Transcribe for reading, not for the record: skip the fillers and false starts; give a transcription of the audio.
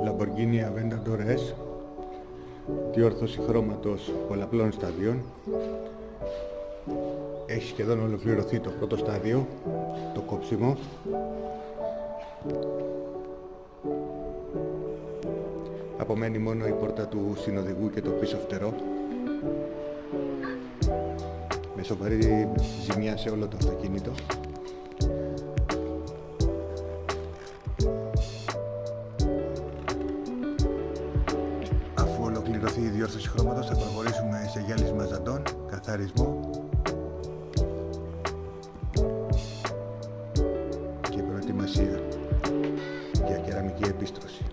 Lamborghini Aventador S, διόρθωση χρώματος πολλαπλών σταδίων. Έχει σχεδόν ολοκληρωθεί το πρώτο στάδιο, το κόψιμο. Απομένει μόνο η πόρτα του συνοδηγού και το πίσω φτερό, με σοβαρή ζημιά σε όλο το αυτοκίνητο. Αφού ολοκληρωθεί η διόρθωση χρώματος, θα προχωρήσουμε σε γυάλισμα ζαντών, καθαρισμό και προετοιμασία για κεραμική επίστρωση.